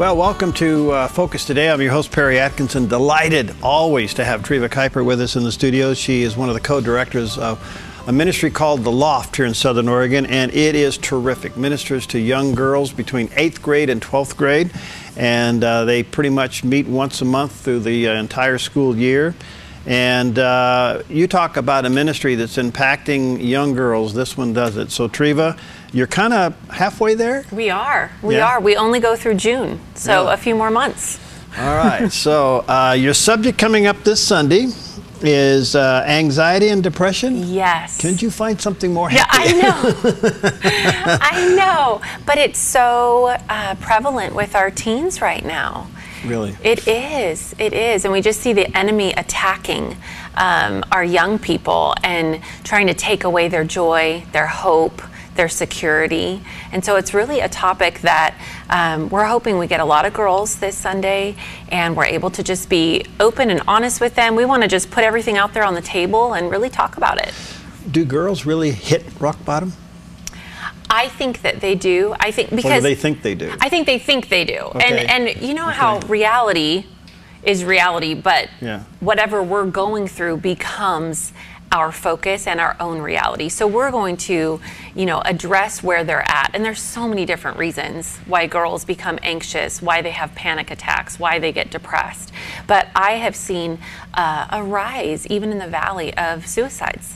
Well, welcome to Focus Today. I'm your host, Perry Atkinson. Delighted always to have Treva Kuyper with us in the studio. She is one of the co-directors of a ministry called the Loft here in Southern Oregon, and it is terrific. Ministers to young girls between 8th grade and 12th grade, and they pretty much meet once a month through the entire school year. And you talk about a ministry that's impacting young girls. This one does it. So, Treva, you're kind of halfway there? We are. We are. We only go through June, so a few more months. All right. So, your subject coming up this Sunday is anxiety and depression? Yes. Couldn't you find something more happy? Yeah, I know. I know. But it's so prevalent with our teens right now. Really? It is. It is. And we just see the enemy attacking our young people and trying to take away their joy, their hope, their security. And so it's really a topic that we're hoping we get a lot of girls this Sunday, and we're able to just be open and honest with them. We want to just put everything out there on the table and really talk about it. Do girls really hit rock bottom? I think that they do. I think because or do they think they do? I think they think they do. Okay. And you know how reality is reality, but whatever we're going through becomes our focus and our own reality. So we're going to, address where they're at. And there's so many different reasons why girls become anxious, why they have panic attacks, why they get depressed. But I have seen a rise, even in the valley, of suicides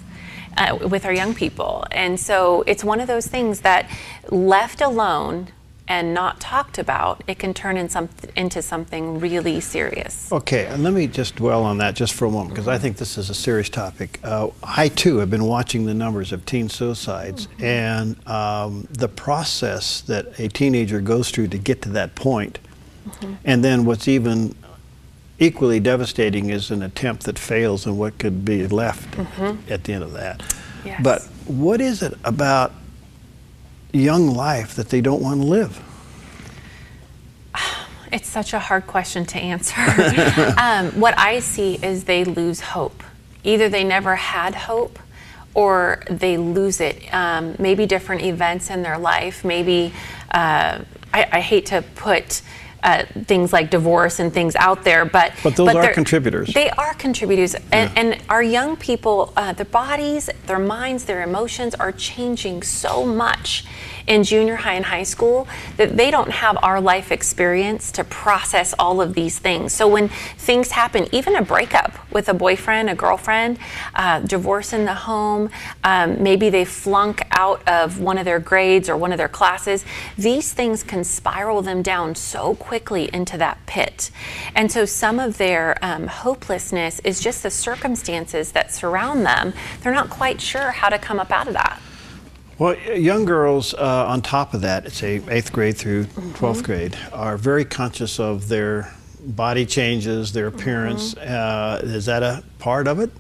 with our young people. And so it's one of those things that, left alone and not talked about, it can turn into something really serious. Okay, and let me just dwell on that just for a moment, because I think this is a serious topic. I too have been watching the numbers of teen suicides, and the process that a teenager goes through to get to that point. And then what's even equally devastating is an attempt that fails and what could be left at the end of that. Yes. But what is it about young life that they don't want to live? It's such a hard question to answer. What I see is they lose hope. Either they never had hope or they lose it. Maybe different events in their life. Maybe, I hate to put things like divorce and things out there, but those are contributors. They are contributors, and our young people, their bodies, their minds, their emotions are changing so much in junior high and high school that they don't have our life experience to process all of these things. So when things happen, even a breakup with a boyfriend, a girlfriend, divorce in the home, maybe they flunk out of one of their grades or one of their classes, these things can spiral them down so quickly into that pit. And so some of their hopelessness is just the circumstances that surround them. They're not quite sure how to come up out of that. Well, young girls, on top of that, say 8th grade through 12th grade, are very conscious of their body changes, their appearance. Is that a part of it?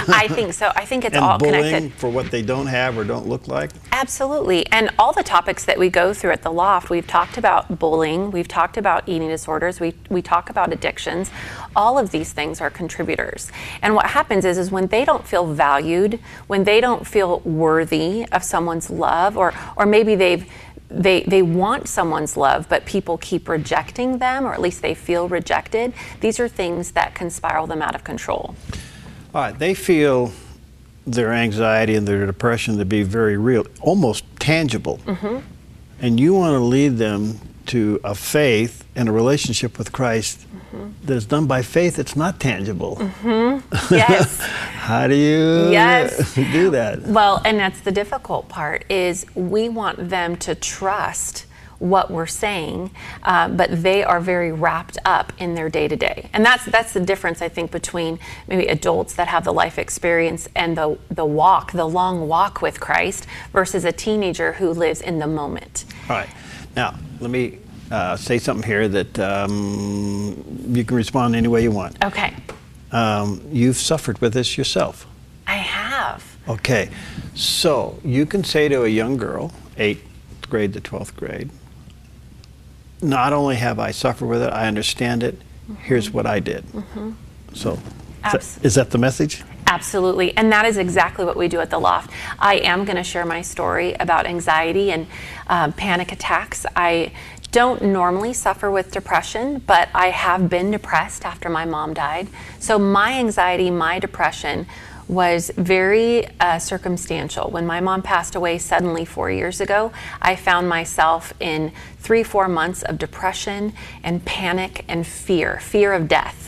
I think so. I think it's and all bullying connected. For what they don't have or don't look like? Absolutely. And all the topics that we go through at the Loft, we've talked about bullying, we've talked about eating disorders, we talk about addictions. All of these things are contributors. And what happens is when they don't feel valued, when they don't feel worthy of someone's love, or maybe they want someone's love, but people keep rejecting them, or at least they feel rejected. These are things that can spiral them out of control. All right, they feel their anxiety and their depression to be very real, almost tangible. And you want to lead them to a faith and a relationship with Christ that is done by faith. It's not tangible. Yes. How do you do that? Well, and that's the difficult part, is we want them to trust what we're saying, but they are very wrapped up in their day-to-day. And that's the difference, I think, between maybe adults that have the life experience and the long walk with Christ versus a teenager who lives in the moment. All right. Now, let me say something here that you can respond any way you want. Okay. You've suffered with this yourself. I have. Okay. So you can say to a young girl, 8th grade to 12th grade, not only have I suffered with it, I understand it. Here's what I did. So is that the message? Absolutely, and that is exactly what we do at the Loft. I am going to share my story about anxiety and panic attacks. I don't normally suffer with depression, but I have been depressed after my mom died. So my anxiety, my depression was very circumstantial. When my mom passed away suddenly 4 years ago, I found myself in 3-4 months of depression and panic and fear of death.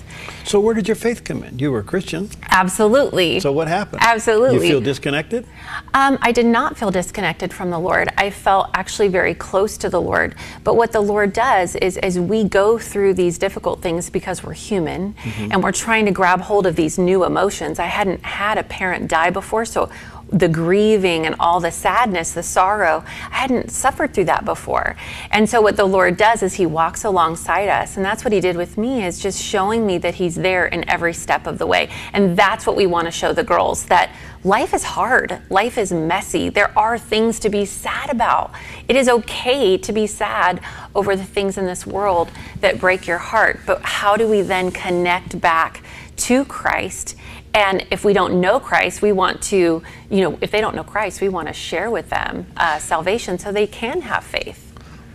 So where did your faith come in? You were a Christian. Absolutely. So what happened? Absolutely. You feel disconnected? I did not feel disconnected from the Lord. I felt actually very close to the Lord. But what the Lord does is, as we go through these difficult things, because we're human and we're trying to grab hold of these new emotions. I hadn't had a parent die before, so the grieving and all the sadness, the sorrow, I hadn't suffered through that before. And so what the Lord does is he walks alongside us, and that's what he did with me, is just showing me that he's there in every step of the way. And that's what we want to show the girls, that life is hard, life is messy, there are things to be sad about. It is okay to be sad over the things in this world that break your heart, but how do we then connect back to Christ? And if we don't know Christ, we want to, if they don't know Christ, we want to share with them salvation so they can have faith.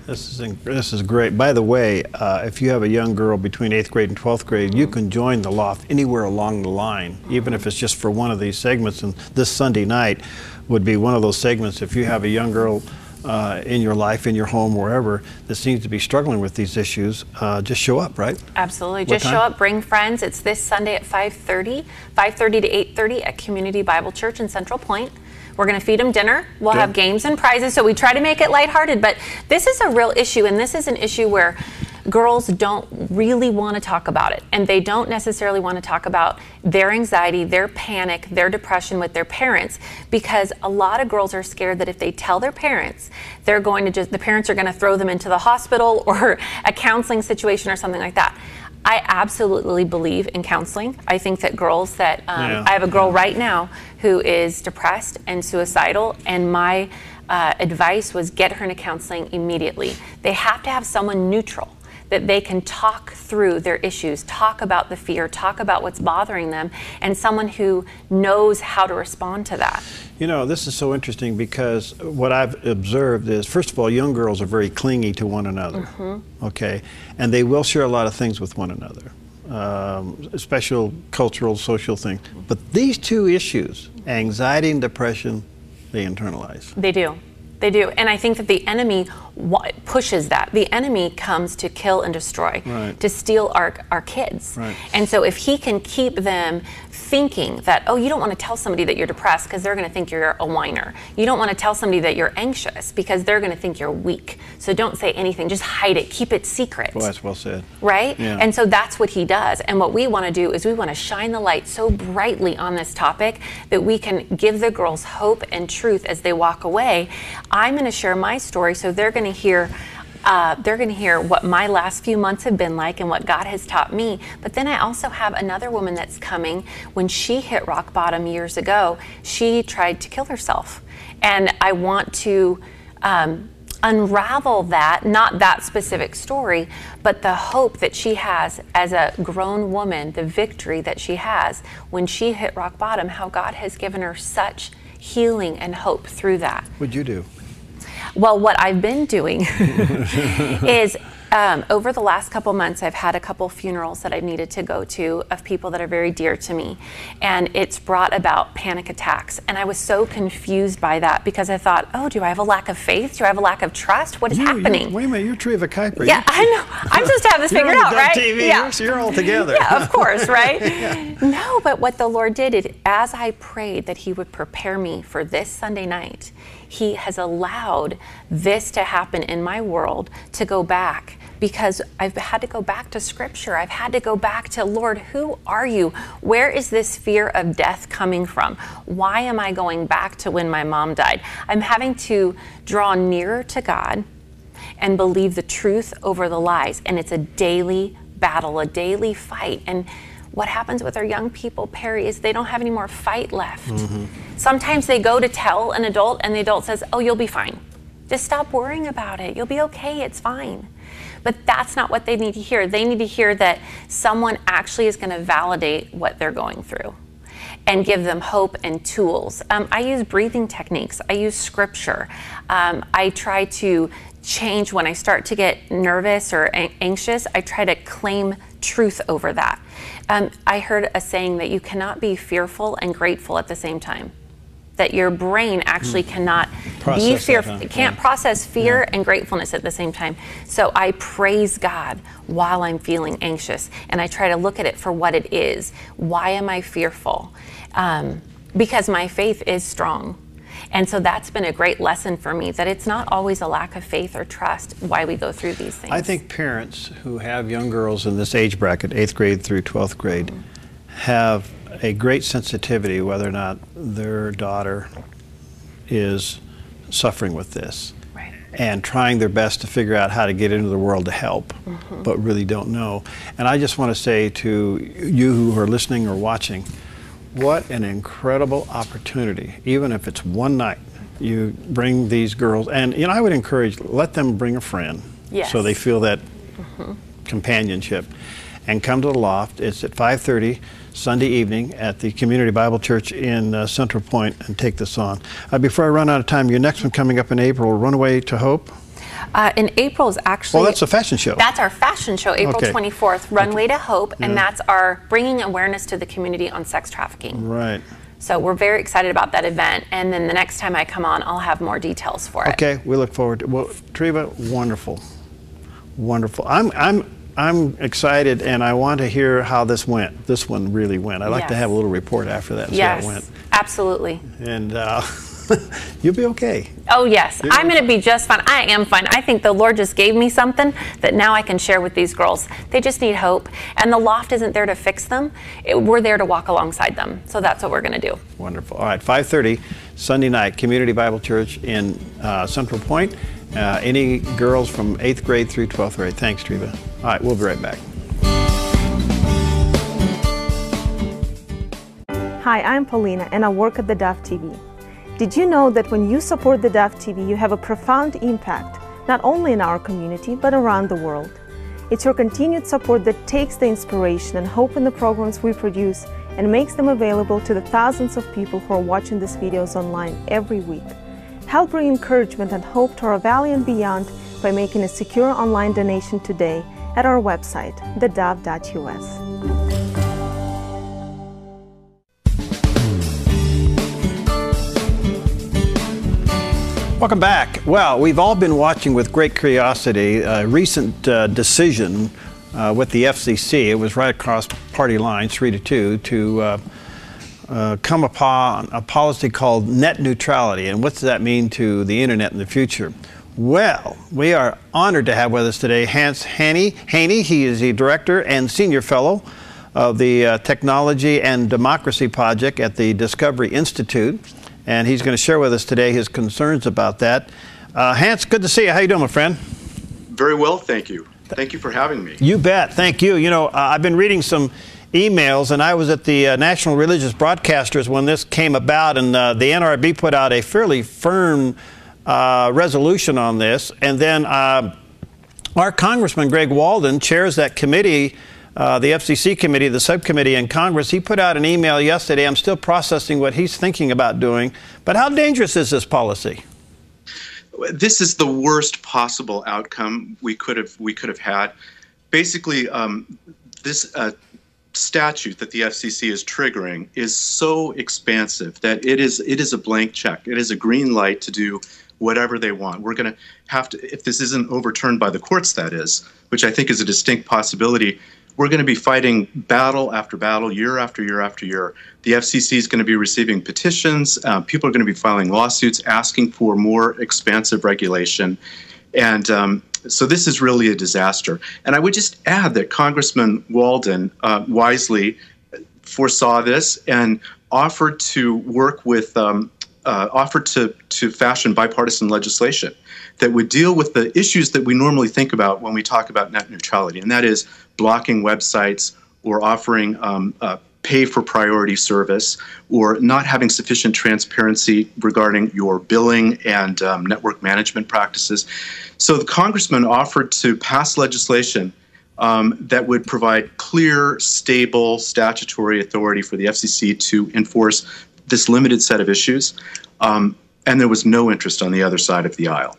This is great. By the way, if you have a young girl between 8th grade and 12th grade, you can join the Loft anywhere along the line, even if it's just for one of these segments. And this Sunday night would be one of those segments. If you have a young girl in your life, in your home, wherever, that seems to be struggling with these issues, just show up, right? Absolutely. Just show up, bring friends. It's this Sunday at 5:30 to 8:30 at Community Bible Church in Central Point. We're going to feed them dinner. We'll have games and prizes, so we try to make it lighthearted. But this is a real issue, and this is an issue where girls don't really want to talk about it, and they don't necessarily want to talk about their anxiety, their panic, their depression with their parents, because a lot of girls are scared that if they tell their parents, the parents are going to throw them into the hospital or a counseling situation or something like that. I absolutely believe in counseling. I think that girls I have a girl right now who is depressed and suicidal, and my advice was get her into counseling immediately. They have to have someone neutral that they can talk through their issues, talk about the fear, talk about what's bothering them, and someone who knows how to respond to that. This is so interesting, because what I've observed is, first of all, young girls are very clingy to one another, okay? And they will share a lot of things with one another, special cultural, social things. But these two issues, anxiety and depression, they internalize. They do. They do. And I think that the enemy pushes that. The enemy comes to kill and destroy, to steal our kids. And so if he can keep them thinking that, oh, you don't want to tell somebody that you're depressed because they're going to think you're a whiner. You don't want to tell somebody that you're anxious because they're going to think you're weak. So don't say anything. Just hide it. Keep it secret. Well, that's well said. Right? Yeah. And so that's what he does. And what we want to do is we want to shine the light so brightly on this topic that we can give the girls hope and truth as they walk away. I'm going to share my story, so they're going to hear what my last few months have been like and what God has taught me. But then I also have another woman that's coming. When she hit rock bottom years ago, she tried to kill herself. And I want to unravel that, not that specific story, but the hope that she has as a grown woman, the victory that she has when she hit rock bottom, how God has given her such healing and hope through that. What'd you do? Well, what I've been doing is over the last couple months, I've had a couple funerals that I needed to go to of people that are very dear to me. And it's brought about panic attacks. And I was so confused by that, because I thought, oh, do I have a lack of faith? Do I have a lack of trust? What is happening? Wait a minute, you're Treva Kuyper. Yeah, I know. I'm supposed to have this figured out, right? TV. Yeah. You're all together. Yeah, of course, right? No, but what the Lord did is, as I prayed that he would prepare me for this Sunday night, he has allowed this to happen in my world, to go back, because I've had to go back to Scripture. I've had to go back to, Lord, who are you? Where is this fear of death coming from? Why am I going back to when my mom died? I'm having to draw nearer to God and believe the truth over the lies. And it's a daily battle, a daily fight. And what happens with our young people, Perry, is they don't have any more fight left. Sometimes they go to tell an adult, and the adult says, oh, you'll be fine. Just stop worrying about it. You'll be okay. It's fine. But that's not what they need to hear. They need to hear that someone actually is going to validate what they're going through and give them hope and tools. I use breathing techniques. I use Scripture. I try to change when I start to get nervous or anxious. I try to claim truth over that. I heard a saying that you cannot be fearful and grateful at the same time. That your brain actually cannot be fearful, can't process fear and gratefulness at the same time. So I praise God while I'm feeling anxious, and I try to look at it for what it is. Why am I fearful? Because my faith is strong. And so that's been a great lesson for me, that it's not always a lack of faith or trust why we go through these things. I think parents who have young girls in this age bracket, 8th grade through 12th grade, have a great sensitivity whether or not their daughter is suffering with this, and trying their best to figure out how to get into the world to help, but really don't know. And I just want to say to you who are listening or watching, what an incredible opportunity. Even if it's one night, you bring these girls, and I would encourage, let them bring a friend, so they feel that companionship, and come to the Loft. It's at 5:30 Sunday evening at the Community Bible Church in Central Point, and take this on. Before I run out of time, your next one coming up in April, Runaway to Hope. In April is actually... Well, that's a fashion show. That's our fashion show, April 24th, Runway to Hope, and that's our bringing awareness to the community on sex trafficking. Right. So we're very excited about that event, and then the next time I come on, I'll have more details for it. Okay, we look forward to it. Well, Treva, wonderful. Wonderful. I'm excited, and I want to hear how this went. This one really went. I'd like to have a little report after that and see how it went. Absolutely. And you'll be okay. Oh, yes. I'm going to be just fine. I am fine. I think the Lord just gave me something that now I can share with these girls. They just need hope, and the Loft isn't there to fix them. We're there to walk alongside them. So that's what we're going to do. Wonderful. All right, 5:30 Sunday night, Community Bible Church in Central Point. Any girls from 8th grade through 12th grade. Thanks, Treva. All right, we'll be right back. Hi, I'm Paulina, and I work at theDove TV. Did you know that when you support theDove TV, you have a profound impact, not only in our community, but around the world? It's your continued support that takes the inspiration and hope in the programs we produce and makes them available to the thousands of people who are watching these videos online every week. Help bring encouragement and hope to our valley and beyond by making a secure online donation today at our website, thedove.us. Welcome back. Well, we've all been watching with great curiosity a recent decision with the FCC. It was right across party lines, 3-2, to come upon a policy called net neutrality. And what does that mean to the internet in the future? Well, we are honored to have with us today Hance Haney. He is the director and senior fellow of the Technology and Democracy Project at the Discovery Institute. And he's going to share with us today his concerns about that. Hance, good to see you. How you doing, my friend? Very well, thank you. Thank you for having me. You bet. Thank you. You know, I've been reading some emails, and I was at the National Religious Broadcasters when this came about, and the NRB put out a fairly firm resolution on this. And then our Congressman, Greg Walden, chairs that committee, the FCC committee, the subcommittee in Congress. He put out an email yesterday. I'm still processing what he's thinking about doing. But how dangerous is this policy? This is the worst possible outcome we could have had. Basically, this statute that the FCC is triggering is so expansive that it is a blank check. It is a green light to do whatever they want. We're going to have to, if this isn't overturned by the courts, that is, which I think is a distinct possibility, we're going to be fighting battle after battle, year after year after year. The FCC is going to be receiving petitions. People are going to be filing lawsuits asking for more expansive regulation. And so this is really a disaster. And I would just add that Congressman Walden wisely foresaw this and offered to work with, offered to fashion bipartisan legislation that would deal with the issues that we normally think about when we talk about net neutrality, and that is blocking websites or offering pay for priority service or not having sufficient transparency regarding your billing and network management practices. So the congressman offered to pass legislation that would provide clear, stable statutory authority for the FCC to enforce this limited set of issues, and there was no interest on the other side of the aisle.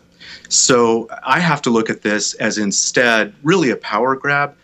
So I have to look at this as instead really a power grab,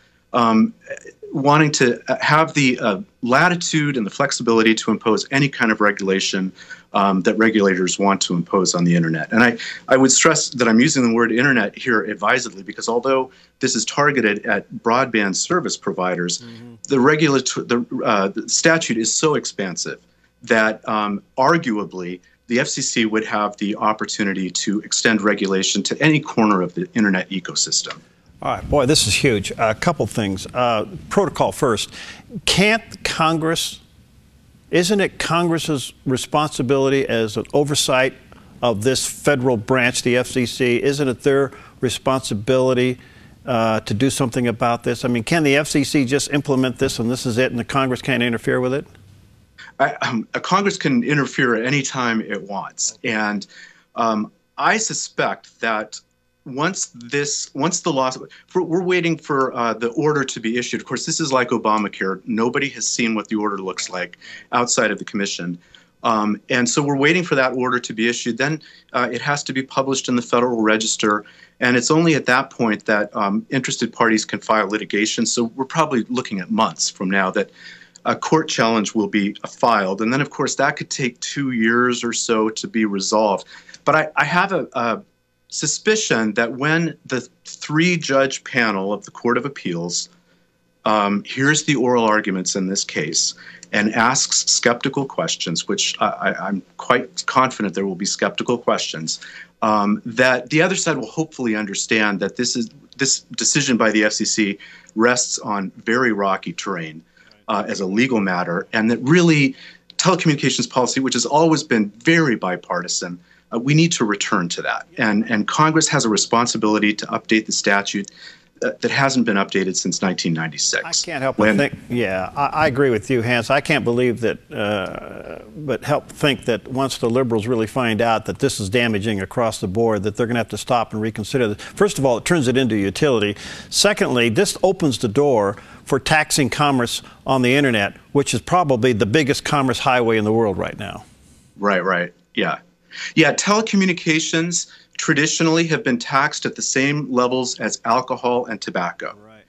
wanting to have the latitude and the flexibility to impose any kind of regulation that regulators want to impose on the internet. And I would stress that I'm using the word internet here advisedly, because although this is targeted at broadband service providers, the statute is so expansive that arguably the FCC would have the opportunity to extend regulation to any corner of the internet ecosystem. All right, boy, this is huge. A couple things. Protocol first. Can't Congress, isn't it Congress's responsibility as an oversight of this federal branch, the FCC, isn't it their responsibility to do something about this? I mean, can the FCC just implement this and this is it and the Congress can't interfere with it? Congress can interfere at any time it wants. And I suspect that once the law, we're waiting for the order to be issued. Of course, this is like Obamacare. Nobody has seen what the order looks like outside of the commission. And so we're waiting for that order to be issued. Then it has to be published in the Federal Register. And it's only at that point that interested parties can file litigation. So we're probably looking at months from now that a court challenge will be filed. And then, of course, that could take 2 years or so to be resolved. But I have a suspicion that when the 3-judge panel of the Court of Appeals hears the oral arguments in this case and asks skeptical questions, which I'm quite confident there will be skeptical questions, that the other side will hopefully understand that this decision by the FCC rests on very rocky terrain as a legal matter, and that really telecommunications policy, which has always been very bipartisan, we need to return to that. And Congress has a responsibility to update the statute that hasn't been updated since 1996. I can't help but think, yeah, I agree with you, Hance. I can't believe that, but help think that once the liberals really find out that this is damaging across the board, that they're going to have to stop and reconsider this. First of all, it turns it into utility. Secondly, this opens the door for taxing commerce on the internet, which is probably the biggest commerce highway in the world right now. Right, yeah. Yeah, telecommunications traditionally have been taxed at the same levels as alcohol and tobacco. Right.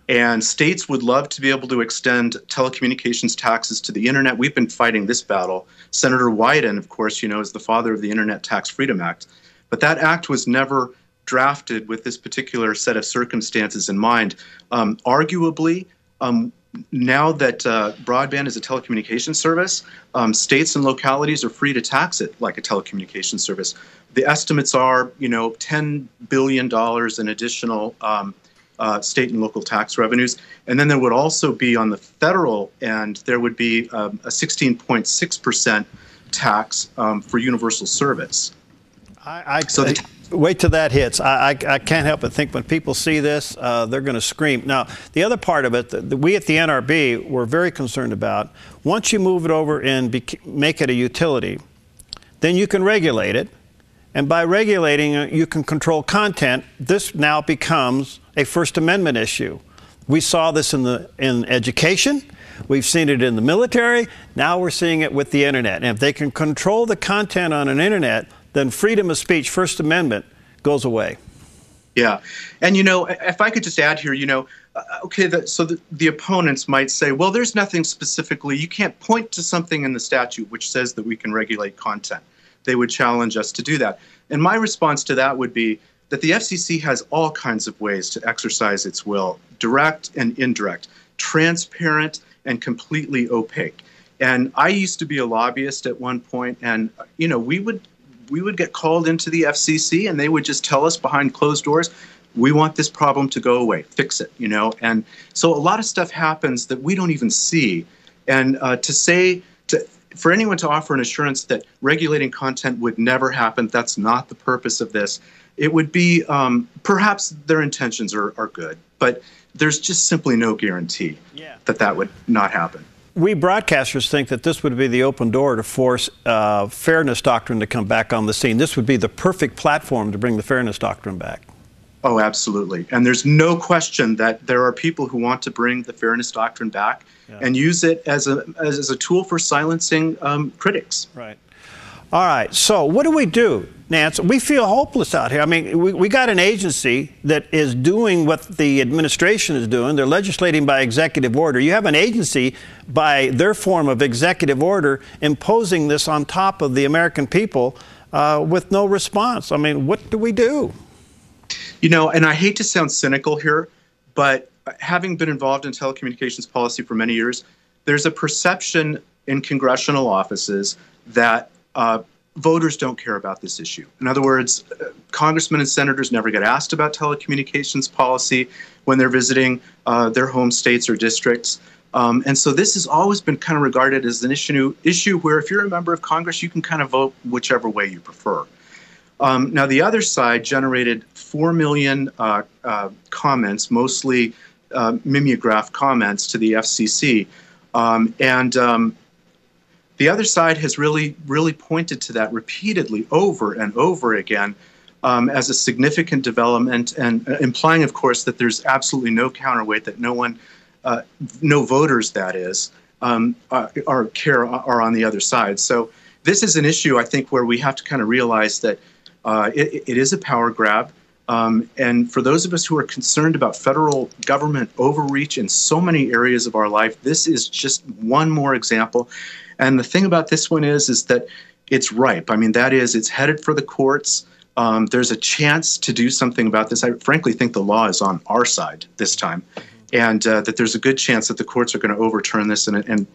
And states would love to be able to extend telecommunications taxes to the internet. We've been fighting this battle. Senator Wyden, of course, is the father of the Internet Tax Freedom Act. But that act was never drafted with this particular set of circumstances in mind. Arguably, now that broadband is a telecommunications service, states and localities are free to tax it like a telecommunications service. The estimates are, $10 billion in additional state and local tax revenues. And then there would also be on the federal end, there would be a 16.6% tax for universal service. Wait till that hits. I can't help but think when people see this, they're going to scream. Now, the other part of it that we at the NRB were very concerned about, once you move it over and make it a utility, then you can regulate it. And by regulating it, you can control content. This now becomes a First Amendment issue. We saw this in education. We've seen it in the military. Now we're seeing it with the internet. And if they can control the content on an internet, then freedom of speech, First Amendment, goes away. Yeah. And, if I could just add here, so the opponents might say, well, there's nothing specifically, you can't point to something in the statute which says that we can regulate content. They would challenge us to do that. And my response to that would be that the FCC has all kinds of ways to exercise its will, direct and indirect, transparent and completely opaque. And I used to be a lobbyist at one point, and, we would get called into the FCC and they would just tell us behind closed doors, we want this problem to go away, fix it, And so a lot of stuff happens that we don't even see. And for anyone to offer an assurance that regulating content would never happen, that's not the purpose of this. It would be, perhaps their intentions are good, but there's just simply no guarantee that would not happen. We broadcasters think that this would be the open door to force fairness doctrine to come back on the scene. This would be the perfect platform to bring the fairness doctrine back. Oh, absolutely. And there's no question that there are people who want to bring the fairness doctrine back and use it as a tool for silencing critics. Right. All right, so what do we do, Nance? We feel hopeless out here. I mean, we got an agency that is doing what the administration is doing. They're legislating by executive order. You have an agency by their form of executive order imposing this on top of the American people with no response. I mean, what do we do? You know, and I hate to sound cynical here, but having been involved in telecommunications policy for many years, there's a perception in congressional offices that voters don't care about this issue. In other words, congressmen and senators never get asked about telecommunications policy when they're visiting their home states or districts. And so this has always been kind of regarded as an issue where if you're a member of Congress, you can kind of vote whichever way you prefer. Now, the other side generated 4 million comments, mostly mimeograph comments to the FCC. The other side has really pointed to that repeatedly over and over again as a significant development, and implying, of course, that there's absolutely no counterweight, that no voters, that is, are on the other side. So this is an issue, I think, where we have to kind of realize that it is a power grab. And for those of us who are concerned about federal government overreach in so many areas of our life, this is just one more example. And the thing about this one is that it's ripe. I mean, that is, it's headed for the courts. There's a chance to do something about this. I frankly think the law is on our side this time, and that there's a good chance that the courts are going to overturn this, and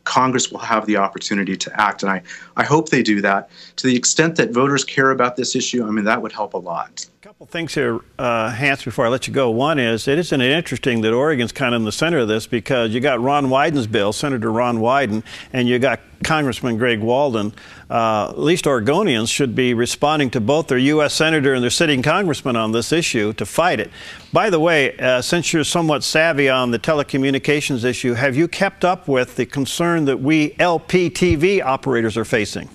Congress will have the opportunity to act. And I hope they do that. To the extent that voters care about this issue, I mean, that would help a lot. A couple things here, Hance, before I let you go. One is, isn't it interesting that Oregon's kind of in the center of this, because you got Ron Wyden's bill, Senator Ron Wyden, and you got Congressman Greg Walden. At least Oregonians should be responding to both their U.S. Senator and their sitting congressman on this issue to fight it. By the way, since you're somewhat savvy on the telecommunications issue, have you kept up with the concern that we LPTV operators are facing?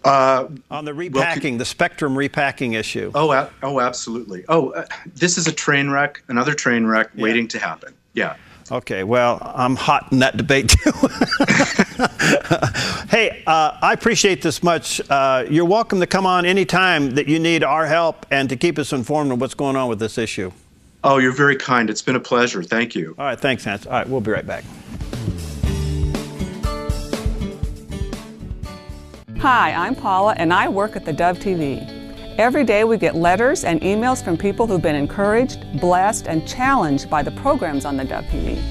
On the repacking, the spectrum repacking issue. Oh, absolutely. This is a train wreck, another train wreck waiting to happen. Yeah. Okay, well, I'm hot in that debate too. Hey, I appreciate this much. You're welcome to come on anytime that you need our help and to keep us informed of what's going on with this issue. Oh, you're very kind. It's been a pleasure. Thank you. All right, thanks, Hance. All right, we'll be right back. Hi, I'm Paula, and I work at theDove TV. Every day we get letters and emails from people who've been encouraged, blessed, and challenged by the programs on theDove TV.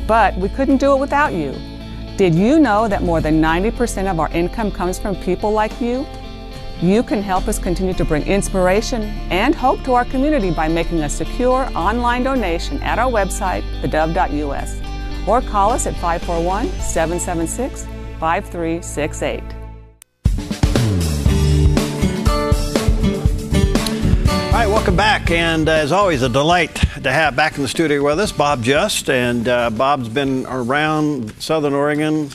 But we couldn't do it without you. Did you know that more than 90% of our income comes from people like you? You can help us continue to bring inspiration and hope to our community by making a secure online donation at our website, thedove.us, or call us at 541-776-5368. All right, welcome back, and as always, a delight to have back in the studio with us Bob Just, and Bob's been around Southern Oregon.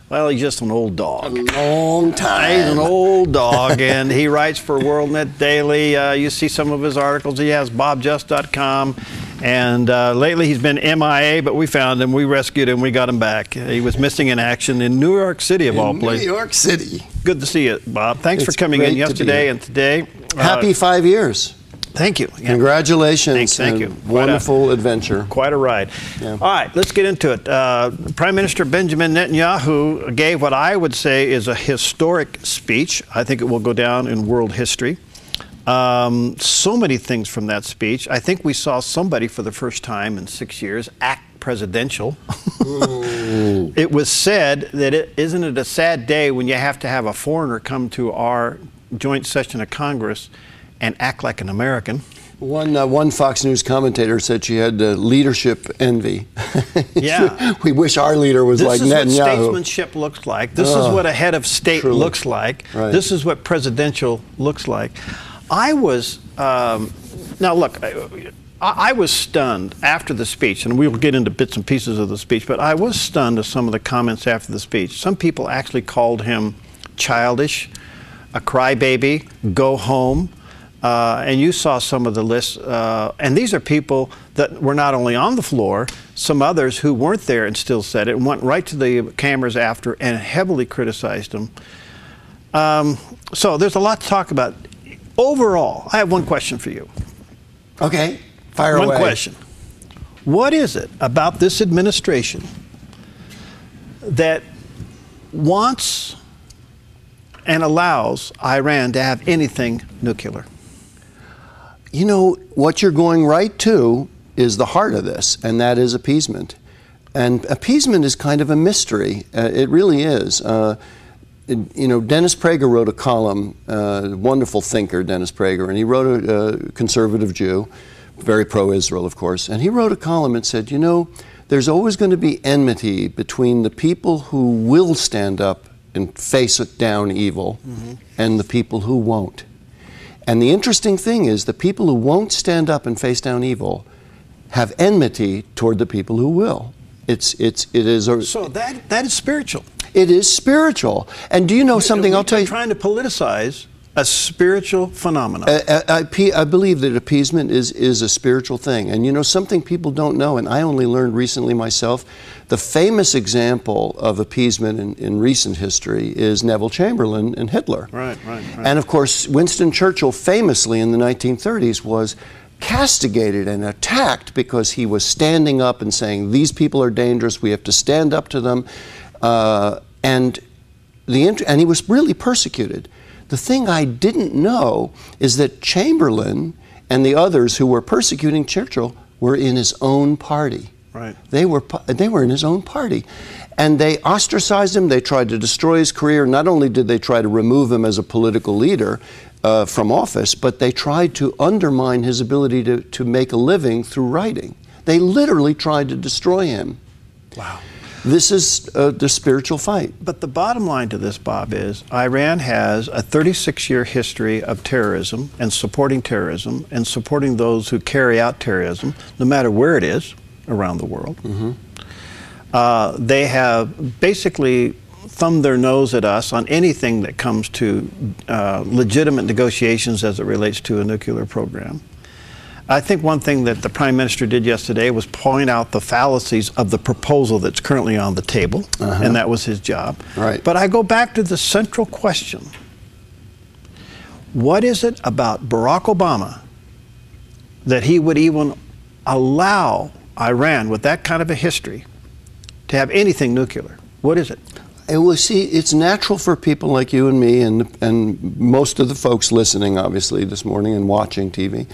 Well, he's just an old dog. A long time. He's an old dog, and he writes for WorldNet Daily. You see some of his articles. He has bobjust.com, and lately he's been MIA, but we found him, we rescued him, we got him back. He was missing in action in New York City, of all places. New York City. Good to see you, Bob. Thanks for coming in yesterday and today. Happy 5 years. Thank you. Congratulations. Thank you. Wonderful adventure. Quite a ride. Yeah. All right, let's get into it. Prime Minister Benjamin Netanyahu gave what I would say is a historic speech. I think it will go down in world history. So many things from that speech. I think we saw somebody for the first time in 6 years act presidential. It was said that isn't it a sad day when you have to have a foreigner come to our joint session of Congress and act like an American. One Fox News commentator said she had leadership envy. Yeah. We wish our leader was like Netanyahu. This is what statesmanship looks like. This is what a head of state looks like. Right. This is what presidential looks like. I was, now look, I was stunned after the speech, and we will get into bits and pieces of the speech, but I was stunned at some of the comments after the speech. Some people actually called him childish, a crybaby, go home. And you saw some of the lists, and these are people that were not only on the floor, some others who weren't there and still said it and went right to the cameras after and heavily criticized him. So there's a lot to talk about. Overall, I have one question for you. Okay, fire away. One question. What is it about this administration that wants and allows Iran to have anything nuclear? You know, what you're going right to is the heart of this, and that is appeasement. And appeasement is kind of a mystery. It really is. You know, Dennis Prager wrote a column, wonderful thinker, Dennis Prager, and he wrote a conservative Jew, very pro-Israel, of course, and he wrote a column and said, you know, there's always going to be enmity between the people who will stand up and face down evil and the people who won't. And the interesting thing is the people who won't stand up and face down evil have enmity toward the people who will. It is so that is spiritual. It is spiritual. And do you know something? I'll tell you. Trying to politicize a spiritual phenomenon. I believe that appeasement is a spiritual thing. And you know something people don't know, and I only learned recently myself, the famous example of appeasement in recent history is Neville Chamberlain and Hitler. Right. And of course, Winston Churchill famously in the 1930s was castigated and attacked because he was standing up and saying, these people are dangerous, we have to stand up to them. And he was really persecuted. The thing I didn't know is that Chamberlain and the others who were persecuting Churchill were in his own party. Right. They were in his own party. And they ostracized him, they tried to destroy his career. Not only did they try to remove him as a political leader from office, but they tried to undermine his ability to make a living through writing. They literally tried to destroy him. Wow. This is the spiritual fight. But the bottom line to this, Bob, is Iran has a 36-year history of terrorism and supporting those who carry out terrorism, no matter where it is around the world. They have basically thumbed their nose at us on anything that comes to legitimate negotiations as it relates to a nuclear program. I think one thing that the Prime Minister did yesterday was point out the fallacies of the proposal that's currently on the table, and that was his job. Right. But I go back to the central question. What is it about Barack Obama that he would even allow Iran, with that kind of a history, to have anything nuclear? What is it? Well, see, it's natural for people like you and me and most of the folks listening, obviously, this morning and watching TV,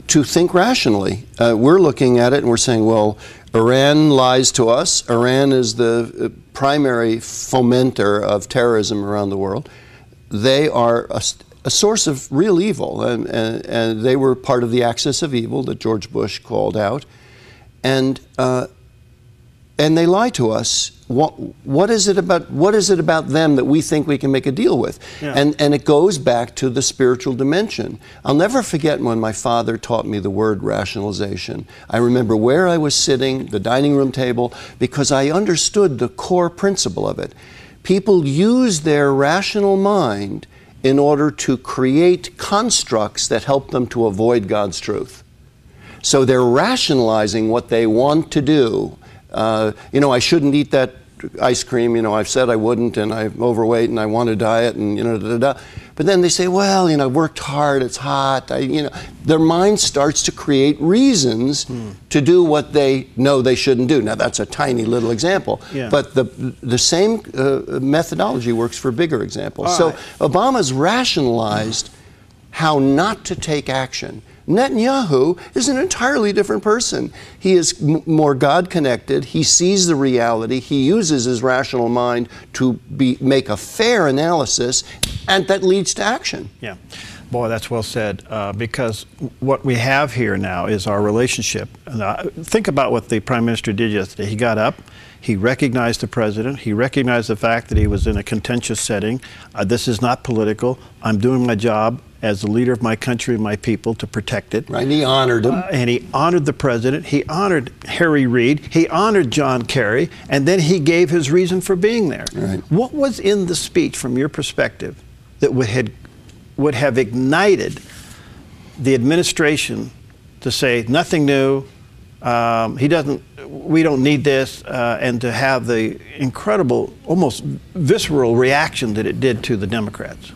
to think rationally. We're looking at it and we're saying, well, Iran lies to us. Iran is the primary fomenter of terrorism around the world. They are a source of real evil, and they were part of the axis of evil that George Bush called out. And they lie to us. What is it about them that we think we can make a deal with? Yeah. And it goes back to the spiritual dimension. I'll never forget when my father taught me the word rationalization. I remember where I was sitting, the dining room table, because I understood the core principle of it. People use their rational mind in order to create constructs that help them to avoid God's truth. So they're rationalizing what they want to do. You know, I shouldn't eat that ice cream. You know, I've said I wouldn't, and I'm overweight, and I want to diet, and you know, da-da-da. But then they say, well, you know, I worked hard, it's hot. You know, their mind starts to create reasons to do what they know they shouldn't do. Now, that's a tiny little example, but the same methodology works for bigger examples. So Obama's rationalized how not to take action. Netanyahu is an entirely different person. He is more God-connected. He sees the reality. He uses his rational mind to make a fair analysis, and that leads to action. Yeah. Boy, that's well said, because what we have here now is our relationship. Think about what the Prime Minister did yesterday. He got up. He recognized the president. He recognized the fact that he was in a contentious setting. This is not political. I'm doing my job as the leader of my country and my people to protect it. Right, and he honored him. And he honored the president. He honored Harry Reid. He honored John Kerry. And then he gave his reason for being there. Right. What was in the speech, from your perspective, that would have ignited the administration to say nothing new, We don't need this, and to have the incredible, almost visceral reaction that it did to the Democrats?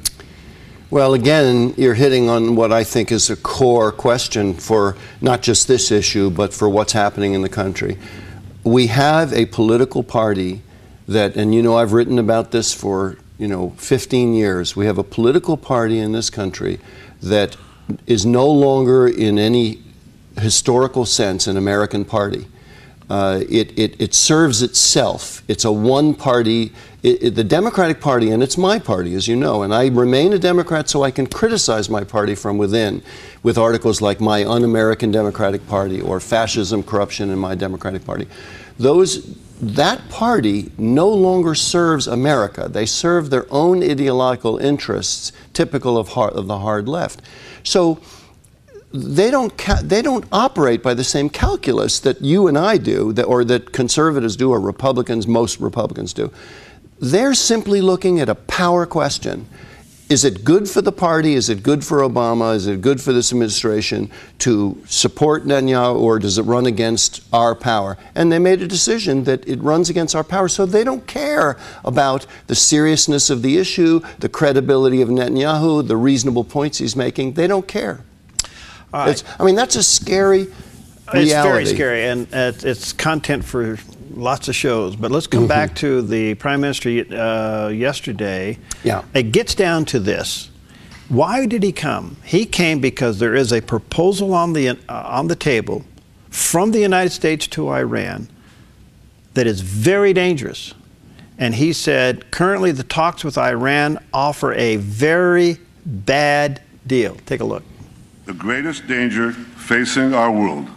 Well, again, you're hitting on what I think is a core question for not just this issue, but for what's happening in the country. We have a political party that, and you know, I've written about this for, 15 years. We have a political party in this country that is no longer in any historical sense an American party. It serves itself. It's a one-party, the Democratic Party, and it's my party, as you know, and I remain a Democrat so I can criticize my party from within with articles like My Un-American Democratic Party or Fascism, Corruption in My Democratic Party. That party no longer serves America. They serve their own ideological interests, typical of the hard left. So they don't operate by the same calculus that you and I do, or that conservatives do, or most Republicans do. They're simply looking at a power question. Is it good for the party? Is it good for Obama? Is it good for this administration to support Netanyahu, or does it run against our power? And they made a decision that it runs against our power, so they don't care about the seriousness of the issue, the credibility of Netanyahu, the reasonable points he's making. They don't care. Right. I mean, that's a scary reality. It's very scary, and it's content for lots of shows. But let's come back to the Prime Minister yesterday. Yeah. It gets down to this. Why did he come? He came because there is a proposal on the table from the United States to Iran that is very dangerous. And he said, currently the talks with Iran offer a very bad deal. Take a look. The greatest danger facing our world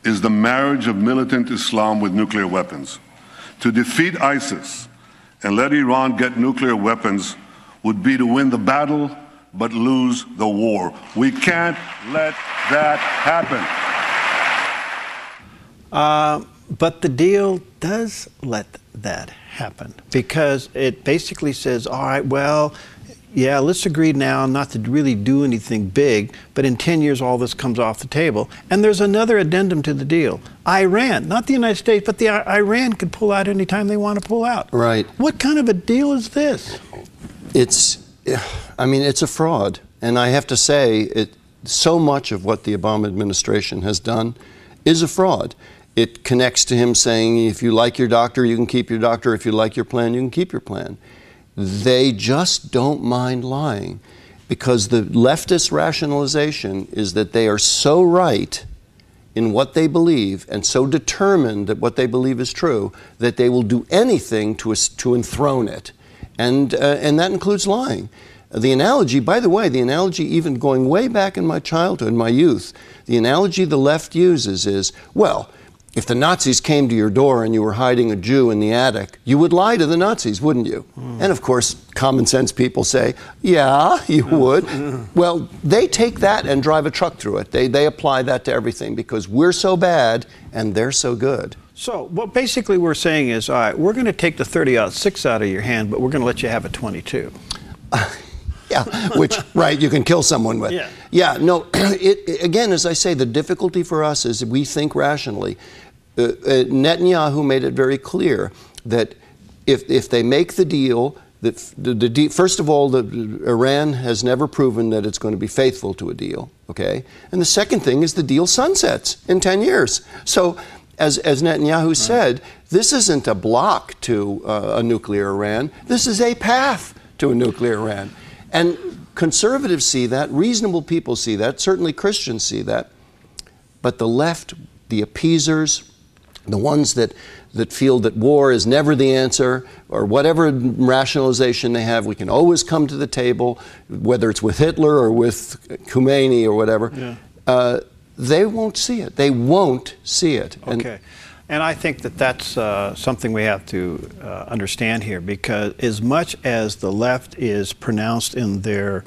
is the marriage of militant Islam with nuclear weapons. To defeat ISIS and let Iran get nuclear weapons would be to win the battle but lose the war. We can't let that happen. But the deal does let that happen, because it basically says, all right, well, yeah, let's agree now not to really do anything big, but in 10 years all this comes off the table. And there's another addendum to the deal. Iran, not the United States, but Iran could pull out anytime they want to pull out. Right. What kind of a deal is this? It's a fraud. And I have to say, so much of what the Obama administration has done is a fraud. It connects to him saying, if you like your doctor, you can keep your doctor. If you like your plan, you can keep your plan. They just don't mind lying, because the leftist rationalization is that they are so right in what they believe and so determined that what they believe is true that they will do anything to enthrone it. And that includes lying. The analogy, by the way, even going way back in my childhood, my youth, the analogy the left uses is, well, if the Nazis came to your door and you were hiding a Jew in the attic, you would lie to the Nazis, wouldn't you? And of course, common sense people say, yeah, you would. Well, they take that and drive a truck through it. They apply that to everything, because we're so bad and they're so good. So what basically we're saying is, all right, we're going to take the .30-06 out of your hand, but we're going to let you have a .22. Yeah, which, right, you can kill someone with. Yeah. Yeah, no, again, as I say, the difficulty for us is we think rationally. Netanyahu made it very clear that if they make the deal, first of all, Iran has never proven that it's going to be faithful to a deal, okay? And the second thing is the deal sunsets in 10 years. So, as Netanyahu said, this isn't a block to a nuclear Iran. This is a path to a nuclear Iran. And conservatives see that, reasonable people see that, certainly Christians see that. But the left, the appeasers, the ones that feel that war is never the answer, or whatever rationalization they have, we can always come to the table, whether it's with Hitler or with Khomeini or whatever, they won't see it. They won't see it. Okay. And I think that that's something we have to understand here, because as much as the left is pronounced in their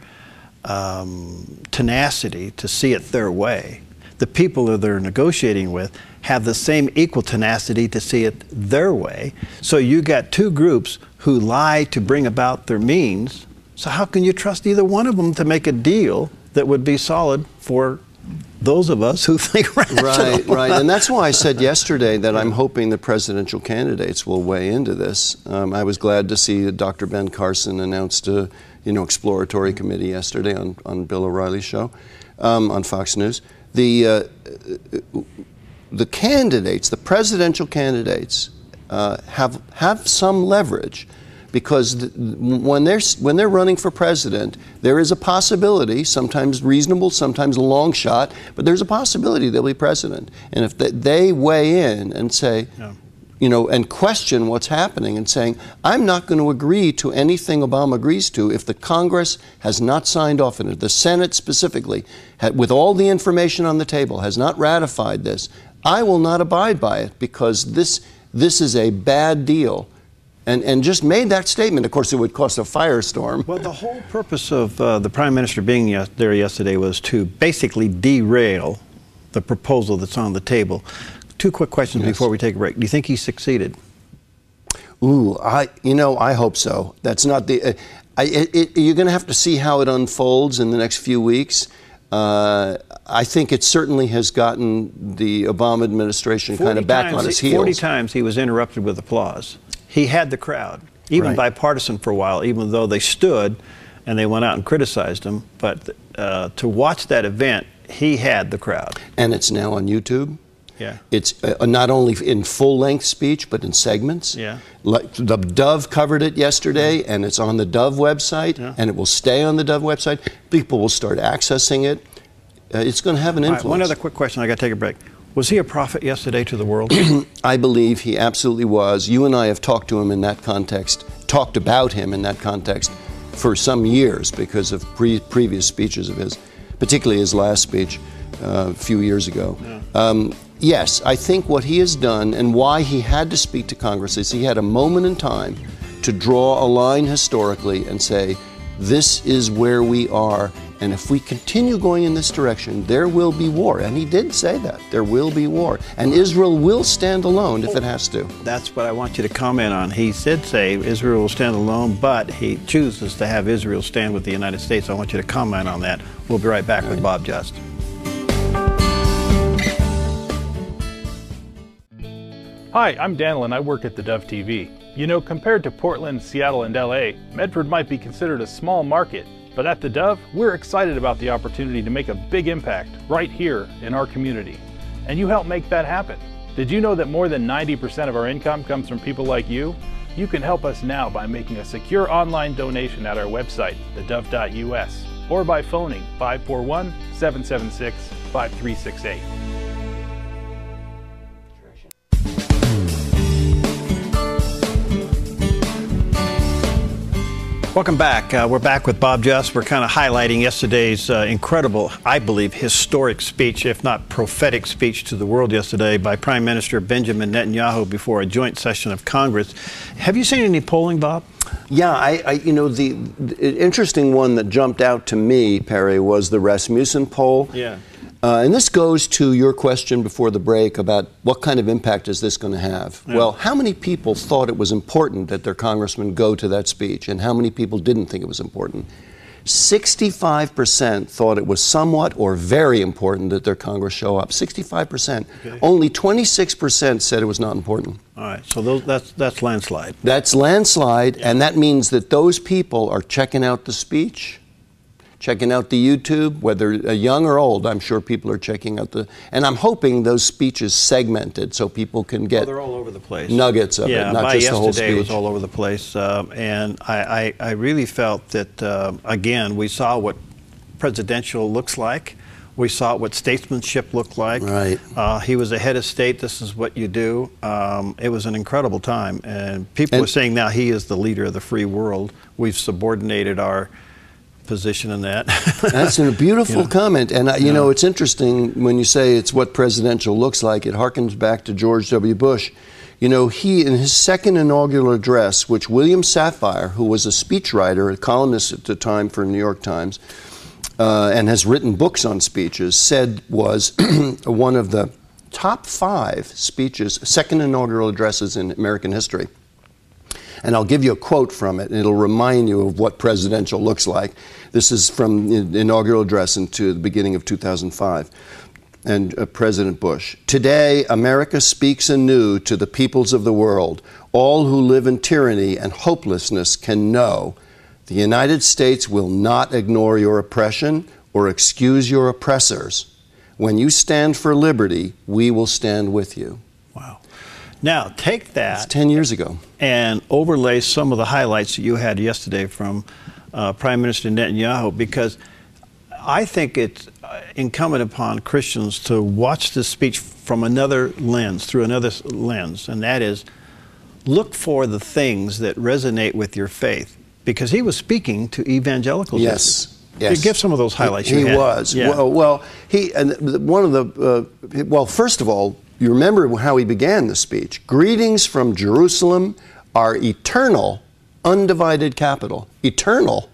tenacity to see it their way, the people that they're negotiating with have the same equal tenacity to see it their way. So you got two groups who lie to bring about their means. So how can you trust either one of them to make a deal that would be solid for those of us who think rational. Right. And that's why I said yesterday that I'm hoping the presidential candidates will weigh into this. I was glad to see Dr. Ben Carson announced a exploratory committee yesterday on Bill O'Reilly's show on Fox News. The candidates, the presidential candidates, have some leverage. Because when they're running for president, there is a possibility, sometimes reasonable, sometimes a long shot, but there's a possibility they'll be president. And if they weigh in and say, and question what's happening and saying, I'm not going to agree to anything Obama agrees to if the Congress has not signed off on it, the Senate specifically, with all the information on the table, has not ratified this, I will not abide by it because this is a bad deal. And just made that statement. Of course, it would cause a firestorm. Well, the whole purpose of the Prime Minister being there yesterday was to basically derail the proposal that's on the table. Two quick questions before we take a break. Do you think he succeeded? Ooh, I hope so. That's not the... you're going to have to see how it unfolds in the next few weeks. I think it certainly has gotten the Obama administration kind of back on its heels. 40 times he was interrupted with applause. He had the crowd, even bipartisan for a while, even though they stood and they went out and criticized him. But to watch that event, he had the crowd. And it's now on YouTube. Yeah. It's not only in full-length speech, but in segments. Yeah. Like the Dove covered it yesterday, and it's on the Dove website, and it will stay on the Dove website. People will start accessing it. It's going to have an influence. One other quick question. I got to take a break. Was he a prophet yesterday to the world? I believe he absolutely was. You and I have talked to him in that context, talked about him in that context for some years because of previous speeches of his, particularly his last speech a few years ago. Yeah. Yes, I think what he has done and why he had to speak to Congress is he had a moment in time to draw a line historically and say, this is where we are. And if we continue going in this direction, there will be war. And he did say that. There will be war. And Israel will stand alone if it has to. That's what I want you to comment on. He did say Israel will stand alone, but he chooses to have Israel stand with the United States. I want you to comment on that. We'll be right back with Bob Just. Hi, I'm Daniel and I work at theDove TV. You know, compared to Portland, Seattle, and LA, Medford might be considered a small market. But at theDove, we're excited about the opportunity to make a big impact right here in our community. And you help make that happen. Did you know that more than 90% of our income comes from people like you? You can help us now by making a secure online donation at our website, thedove.us, or by phoning 541-776-5368. Welcome back. We're back with Bob Just. We're kind of highlighting yesterday's incredible, I believe, historic speech, if not prophetic speech to the world yesterday by Prime Minister Benjamin Netanyahu before a joint session of Congress. Have you seen any polling, Bob? Yeah, the interesting one that jumped out to me, Perry, was the Rasmussen poll. Yeah. And this goes to your question before the break about what kind of impact is this going to have. Yeah. Well, how many people thought it was important that their congressman go to that speech, and how many people didn't think it was important? 65% thought it was somewhat or very important that their Congress show up. 65%. Okay. Only 26% said it was not important. All right, so that's landslide. That's landslide, and that means that those people are checking out the speech, checking out the YouTube, whether young or old. I'm sure people are checking out and I'm hoping those speeches segmented so people can get they're all over the place. Nuggets of it, not just the whole speech. Yesterday it was all over the place, and I really felt that, again, we saw what presidential looks like. We saw what statesmanship looked like. Right. He was a head of state. This is what you do. It was an incredible time, and people are saying now he is the leader of the free world. We've subordinated our position in that. That's a beautiful comment. And, you know, it's interesting when you say it's what presidential looks like. It harkens back to George W. Bush. You know, he, in his second inaugural address, which William Safire, who was a speechwriter, a columnist at the time for New York Times, and has written books on speeches, said was one of the top 5 speeches, second inaugural addresses in American history. And I'll give you a quote from it, and it'll remind you of what presidential looks like. This is from the inaugural address into the beginning of 2005. President Bush. Today, America speaks anew to the peoples of the world. All who live in tyranny and hopelessness can know the United States will not ignore your oppression or excuse your oppressors. When you stand for liberty, we will stand with you. Wow. Now, take that. It's 10 years ago. And overlay some of the highlights that you had yesterday from Prime Minister Netanyahu, because I think it's incumbent upon Christians to watch this speech from another lens, through another lens, and that is look for the things that resonate with your faith, because he was speaking to evangelicals. Yes. Yes. Give some of those highlights. He was. Yeah. Well, first of all, you remember how he began the speech. Greetings from Jerusalem, our eternal, undivided capital. Eternal.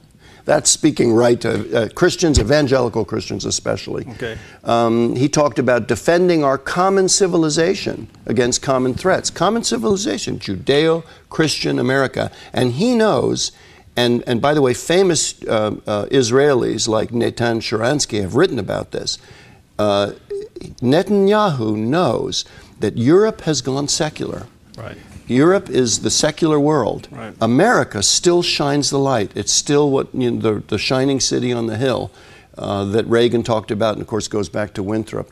That's speaking right to Christians, evangelical Christians especially. Okay. He talked about defending our common civilization against common threats. Common civilization, Judeo-Christian America. And he knows, and by the way, famous Israelis like Natan Sharansky have written about this. Netanyahu knows that Europe has gone secular. Right. Europe is the secular world. Right. America still shines the light. It's still what the shining city on the hill that Reagan talked about, and of course goes back to Winthrop.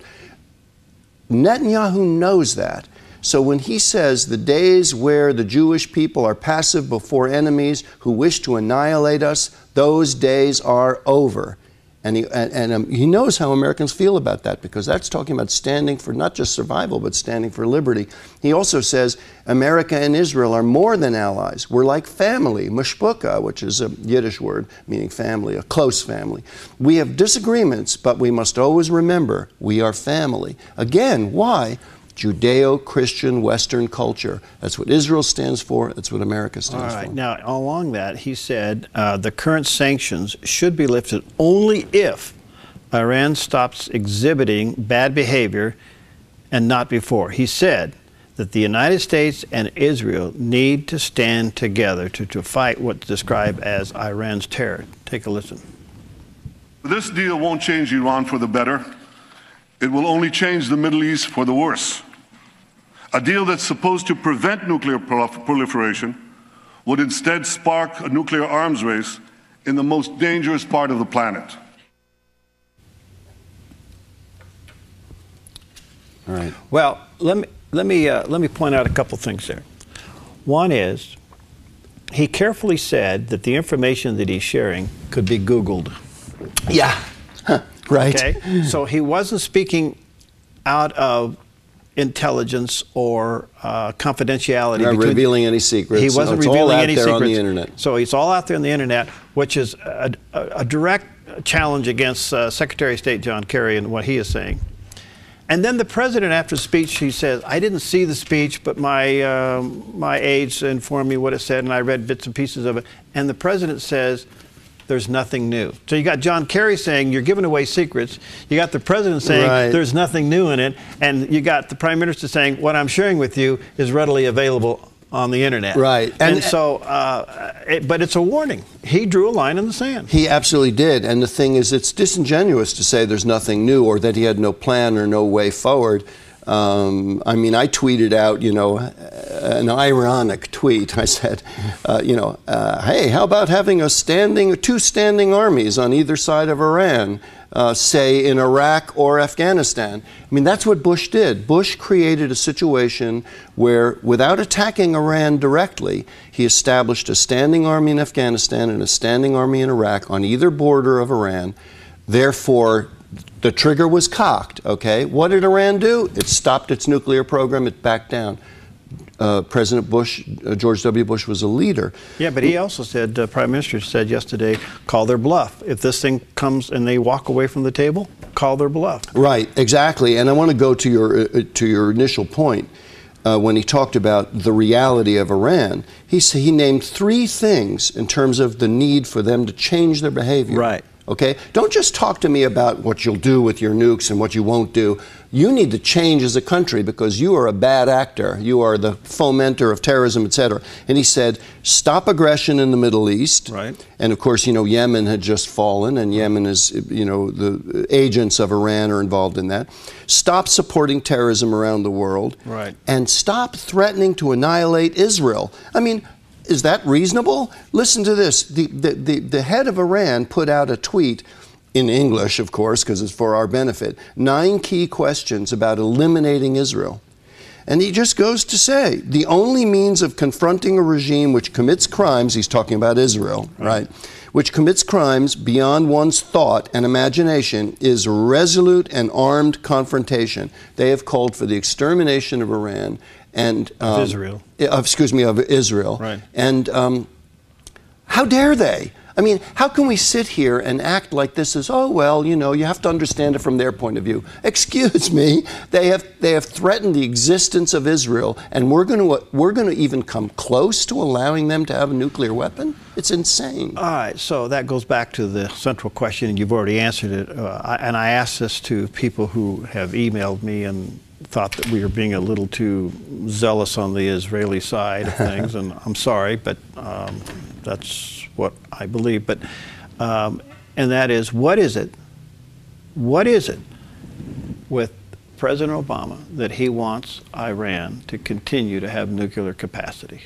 Netanyahu knows that. So when he says the days where the Jewish people are passive before enemies who wish to annihilate us, those days are over. And he knows how Americans feel about that, because that's talking about standing for not just survival, but standing for liberty. He also says America and Israel are more than allies. We're like family, mishpucha, which is a Yiddish word meaning family, a close family. We have disagreements, but we must always remember we are family. Again, why? Judeo-Christian Western culture. That's what Israel stands for. That's what America stands for. All right. Now, along that, he said the current sanctions should be lifted only if Iran stops exhibiting bad behavior and not before. He said that the United States and Israel need to stand together to fight what's described as Iran's terror. Take a listen. This deal won't change Iran for the better. It will only change the Middle East for the worse. A deal that's supposed to prevent nuclear proliferation would instead spark a nuclear arms race in the most dangerous part of the planet. All right. Well, let me point out a couple things there. One is he carefully said that the information that he's sharing could be Googled. Yeah. Right. Okay. So he wasn't speaking out of intelligence or confidentiality. Not revealing any secrets. He wasn't revealing any secrets. It's all out there on the internet. So it's all out there on the internet, which is a direct challenge against Secretary of State John Kerry and what he is saying. And then the president, after the speech, he says, "I didn't see the speech, but my aides informed me what it said, and I read bits and pieces of it." And the president says, "There's nothing new." So you got John Kerry saying you're giving away secrets. You got the president saying there's nothing new in it. And you got the prime minister saying what I'm sharing with you is readily available on the internet. Right. And so, but it's a warning. He drew a line in the sand. He absolutely did. And the thing is, it's disingenuous to say there's nothing new or that he had no plan or no way forward. I mean, I tweeted out, an ironic tweet. I said, hey, how about having two standing armies on either side of Iran, say in Iraq or Afghanistan? I mean, that's what Bush did. Bush created a situation where, without attacking Iran directly, he established a standing army in Afghanistan and a standing army in Iraq on either border of Iran. Therefore, the trigger was cocked, okay? What did Iran do? It stopped its nuclear program. It backed down. President Bush, George W. Bush, was a leader. Yeah, but he also said, Prime Minister said yesterday, call their bluff. If this thing comes and they walk away from the table, call their bluff. Right, exactly. And I want to go to your initial point. When he talked about the reality of Iran, he named three things in terms of the need for them to change their behavior. Right. okay? Don't just talk to me about what you'll do with your nukes and what you won't do. You need to change as a country because you are a bad actor. You are the fomenter of terrorism, etc. And he said, stop aggression in the Middle East. Right. And of course, you know, Yemen had just fallen, and Yemen is, you know, the agents of Iran are involved in that. Stop supporting terrorism around the world. Right. And stop threatening to annihilate Israel. I mean, is that reasonable? Listen to this. The head of Iran put out a tweet in English, of course, because it's for our benefit, 9 key questions about eliminating Israel. And he just goes to say, the only means of confronting a regime which commits crimes, he's talking about Israel, right, which commits crimes beyond one's thought and imagination is resolute and armed confrontation. They have called for the extermination of Iran and of Israel. Of Israel. Right. And how dare they? I mean, how can we sit here and act like this is, oh, well, you know, you have to understand it from their point of view. Excuse me, they have threatened the existence of Israel, and we're going to even come close to allowing them to have a nuclear weapon? It's insane. All right, so that goes back to the central question, and you've already answered it. And I asked this to people who have emailed me and thought that we were being a little too zealous on the Israeli side of things, and I'm sorry, but that's what I believe. But and that is, what is it with President Obama that he wants Iran to continue to have nuclear capacity?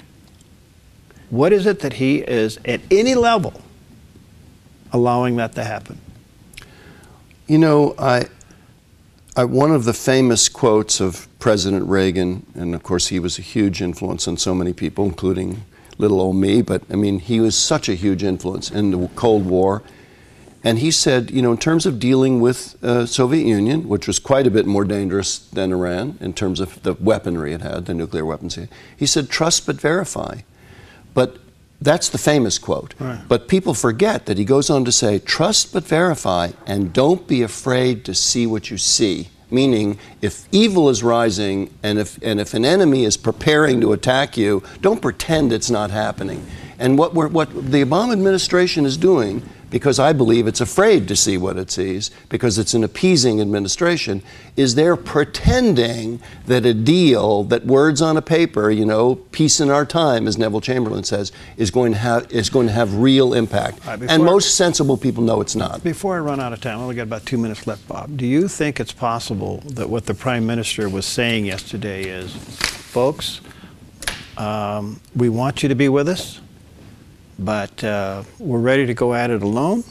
What is it that he is at any level allowing that to happen? You know, one of the famous quotes of President Reagan, and of course he was a huge influence on so many people, including little old me, but I mean, he was such a huge influence in the Cold War. And he said, you know, in terms of dealing with Soviet Union, which was quite a bit more dangerous than Iran in terms of the weaponry it had, the nuclear weapons, he said, trust but verify. But that's the famous quote. Right. But people forget that he goes on to say, trust but verify, and don't be afraid to see what you see. Meaning, if evil is rising and if an enemy is preparing to attack you, don't pretend it's not happening. And what the Obama administration is doing, because I believe it's afraid to see what it sees, because it's an appeasing administration, is they're pretending that a deal, that words on a paper, you know, peace in our time, as Neville Chamberlain says, is going to have real impact. And most sensible people know it's not. Before I run out of time, I only got about 2 minutes left, Bob. Do you think it's possible that what the Prime Minister was saying yesterday is, folks, we want you to be with us, but we're ready to go at it alone?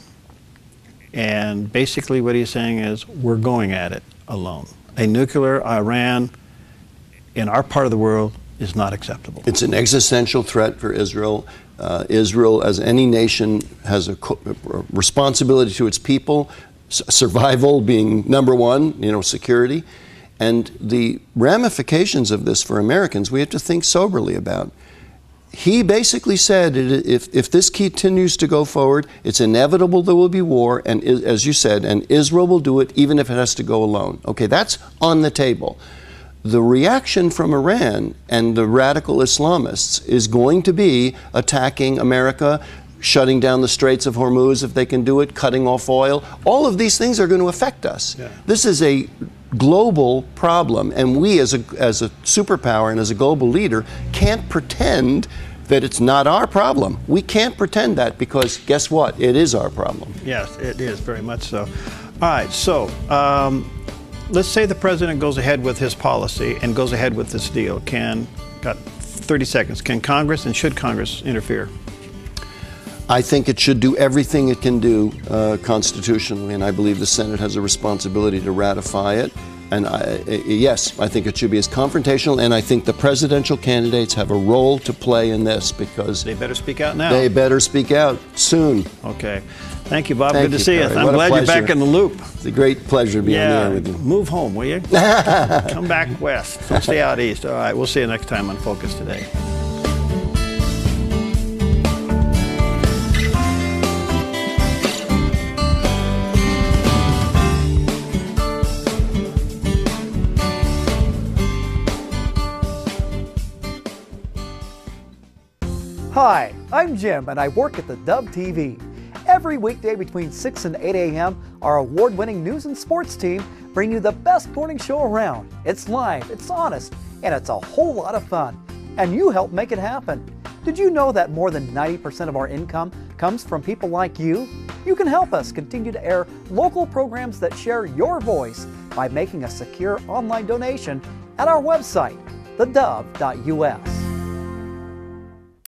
And basically what he's saying is, we're going at it alone. A nuclear Iran in our part of the world is not acceptable. It's an existential threat for Israel. Israel, as any nation, has a responsibility to its people, survival being number one, you know, security. And the ramifications of this for Americans, we have to think soberly about. He basically said, if this continues to go forward, it's inevitable there will be war, and as you said, and Israel will do it even if it has to go alone. Okay, that's on the table. The reaction from Iran and the radical Islamists is going to be attacking America, shutting down the Straits of Hormuz if they can do it, cutting off oil. All of these things are going to affect us. Yeah. This is a global problem, and we as a superpower and as a global leader can't pretend that it's not our problem. We can't pretend that, because guess what? It is our problem. Yes, it is, very much so. All right, so let's say the president goes ahead with his policy and goes ahead with this deal. Got 30 seconds. Can Congress and should Congress interfere? I think it should do everything it can do constitutionally, and I believe the Senate has a responsibility to ratify it. And yes, I think it should be as confrontational, and I think the presidential candidates have a role to play in this, because they better speak out now. They better speak out soon. Okay. Thank you, Bob. Thank Good to you, see you. Perry. I'm glad you're back in the loop. It's a great pleasure to be on the air with you. Move home, will you? Come back west. Don't stay out east. All right, we'll see you next time on Focus Today. Hi, I'm Jim and I work at theDove TV. Every weekday between 6 and 8 a.m., our award-winning news and sports team bring you the best morning show around. It's live, it's honest, and it's a whole lot of fun. And you help make it happen. Did you know that more than 90% of our income comes from people like you? You can help us continue to air local programs that share your voice by making a secure online donation at our website, theDove.us.